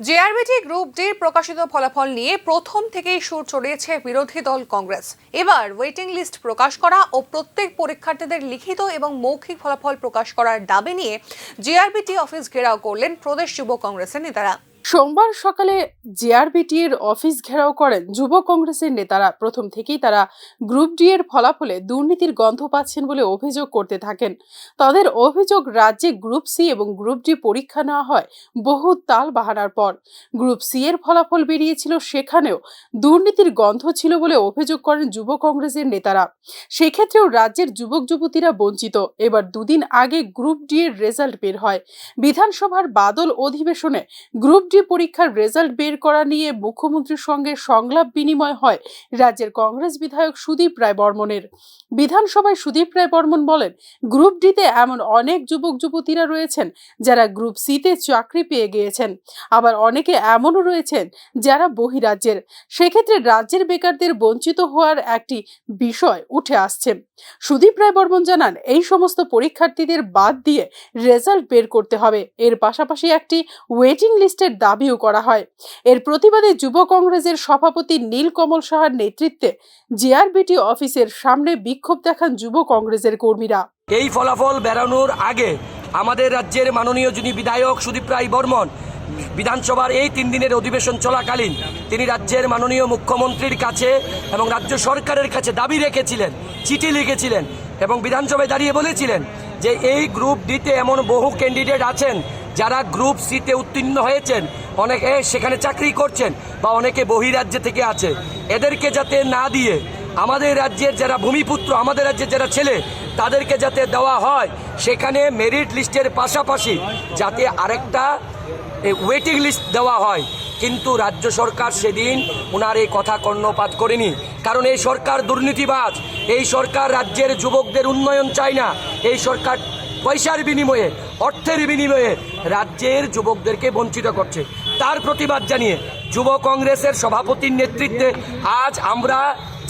JRBT group ডির প্রকাশিত ফলাফল নিয়ে প্রথম থেকেই সুর চড়িয়েছে বিরোধী দল কংগ্রেস। এবার ওয়েটিং লিস্ট প্রকাশ করা ও প্রত্যেক পরীক্ষার্থীদের লিখিত এবং মৌখিক ফলাফল প্রকাশ করার দাবি নিয়ে জেআরবিটি অফিস ঘেরাও করলেন প্রদেশ যুব কংগ্রেসের নেতারা। সোমবার সকালে জেআরবিটির অফিস ঘেরাও করেন যুব কংগ্রেসের নেতারা। প্রথম থেকেই তারা গ্রুপ ডি এর ফলাফলে দুর্নীতির গন্ধ পাচ্ছেন বলে অভিযোগ করতে থাকেন। তাদের অভিযোগ, রাজ্যে গ্রুপ সি এবং গ্রুপ ডি পরীক্ষা নেওয়া হয় বহু তাল বাহানার পর। গ্রুপ সি এর ফলাফল বেরিয়েছিল, সেখানেও দুর্নীতির গন্ধ ছিল বলে অভিযোগ করেন যুব কংগ্রেসের নেতারা। সেক্ষেত্রেও রাজ্যের যুবক যুবতীরা বঞ্চিত। এবার দুদিন আগে গ্রুপ ডি এর রেজাল্ট বের হয়। বিধানসভার বাদল অধিবেশনে গ্রুপ ডি পরীক্ষার রেজাল্ট বের করা নিয়ে মুখ্যমন্ত্রীর সঙ্গে সংলাপ বিনিময় হয় রাজ্যের কংগ্রেস বিধায়ক সুদীপ রায় বর্মনের। বিধানসভায় সুদীপ রায় বর্মন বলেন, গ্রুপ ডিতে এমন অনেক যুবক যুবতীরা রয়েছেন যারা গ্রুপ সিতে চাকরি পেয়ে গিয়েছেন, আবার অনেকে এমনও রয়েছেন যারা বহিরাজ্যের। সেক্ষেত্রে রাজ্যের বেকারদের বঞ্চিত হওয়ার একটি বিষয় উঠে আসছে। সুদীপ রায় বর্মন জানান, এই সমস্ত পরীক্ষার্থীদের বাদ দিয়ে রেজাল্ট বের করতে হবে। এর পাশাপাশি একটি ওয়েটিং লিস্টের দাবিও করা হয়। এর প্রতিবাদে যুব কংগ্রেসের সভাপতি নীলকমল সাহার নেতৃত্বে জেআরবিটি অফিসের সামনে বিক্ষোভ দেখান যুব কংগ্রেসের কর্মীরা। এই ফলাফল বেরানোর আগে আমাদের রাজ্যের মাননীয় যিনি বিধায়ক সুদীপ রায় বর্মন বিধানসভার এই 3 দিনের অধিবেশন চলাকালীন তিনি রাজ্যের মাননীয় মুখ্যমন্ত্রীর কাছে এবং রাজ্য সরকারের কাছে দাবি রেখেছিলেন, চিঠি লিখেছিলেন এবং বিধানসভায় দাঁড়িয়ে বলেছিলেন যে এই গ্রুপ ডিতে এমন বহু ক্যান্ডিডেট আছেন যারা গ্রুপ সিতে উত্তীর্ণ হয়েছেন, অনেকে সেখানে চাকরি করছেন বা অনেকে বহিরাজ্য থেকে আছে, এদেরকে যাতে না দিয়ে আমাদের রাজ্যের যারা ভূমিপুত্র, আমাদের রাজ্যের যারা ছেলে, তাদেরকে যাতে দেওয়া হয়। সেখানে মেরিট লিস্টের পাশাপাশি যাতে আরেকটা ওয়েটিং লিস্ট দেওয়া হয়। কিন্তু রাজ্য সরকার সেদিন ওনার এই কথা কর্ণপাত করেনি, কারণ এই সরকার দুর্নীতিবাজ। এই সরকার রাজ্যের যুবকদের উন্নয়ন চায় না। এই সরকার পয়সার বিনিময়ে, অর্থের বিনিময়ে রাজ্যের যুবকদেরকে বঞ্চিত করছে। তার প্রতিবাদ জানিয়ে যুব কংগ্রেসের সভাপতির নেতৃত্বে আজ আমরা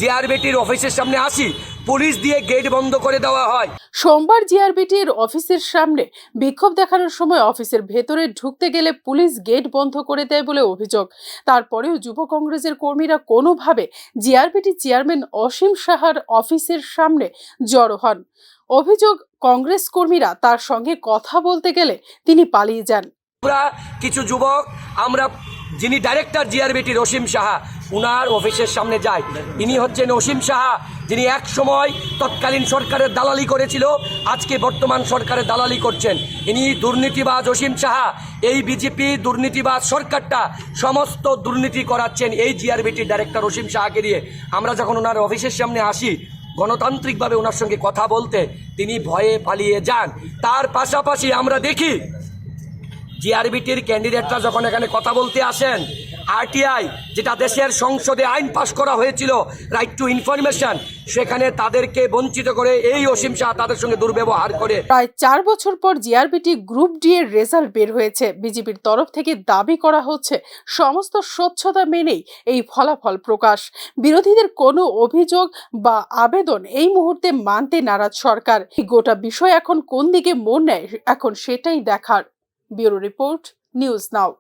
জেআরবিটির অফিসের সামনে আসি। পুলিশ দিয়ে গেট বন্ধ করে দেওয়া হয়। সোমবার জেআরবিটির অফিসের সামনে বিক্ষোভ দেখানোর সময় অফিসের ভেতরে ঢুকতে গেলে পুলিশ গেট বন্ধ করে দেয় বলে অভিযোগ। তারপরেও যুব কংগ্রেসের কর্মীরা কোনোভাবে জেআরবিটি চেয়ারম্যান অসীম সাহার অফিসের সামনে জড়ো হন। অভিযোগ, কংগ্রেস কর্মীরা তার সঙ্গে কথা বলতে গেলে তিনি পালিয়ে যান। কিছু যুবক আমরা যিনি ডাইরেক্টর জিআরবিটির অসীম সাহা, উনার অফিসের সামনে যায়। ইনি হচ্ছেন অসীম সাহা, যিনি এক সময় তৎকালীন সরকারের দালালি করেছিল, আজকে বর্তমান সরকারের দালালি করছেন। ইনি দুর্নীতিবাজ অসীম সাহা। এই বিজেপি দুর্নীতিবাজ সরকারটা সমস্ত দুর্নীতি করাচ্ছেন এই জিআরবিটির ডাইরেক্টর অসীম সাহাকে দিয়ে। আমরা যখন ওনার অফিসের সামনে আসি গণতান্ত্রিকভাবে ওনার সঙ্গে কথা বলতে, তিনি ভয়ে পালিয়ে যান। তার পাশাপাশি আমরা দেখি জিআরবিটির ক্যান্ডিডেটরা যখন এখানে কথা বলতে আসেন, আরটিআই, যেটা দেশের সংসদে আইন পাশ করা হয়েছিল, রাইট টু ইনফরমেশন, সেখানে তাদেরকে বঞ্চিত করে এই অসীম শাহ তাদের সঙ্গে দুর্ব্যবহার করে। প্রায় 4 বছর পর জেআরবিটি গ্রুপ ডি এর রেজাল্ট বের হয়েছে। বিজেপির তরফ থেকে দাবি করা হচ্ছে সমস্ত স্বচ্ছতা মেনেই এই ফলাফল প্রকাশ। বিরোধীদের কোনো অভিযোগ বা আবেদন এই মুহূর্তে মানতে নারাজ সরকার। গোটা বিষয় এখন কোন দিকে মোড় নেয়, এখন সেটাই দেখার। Bureau report, news now.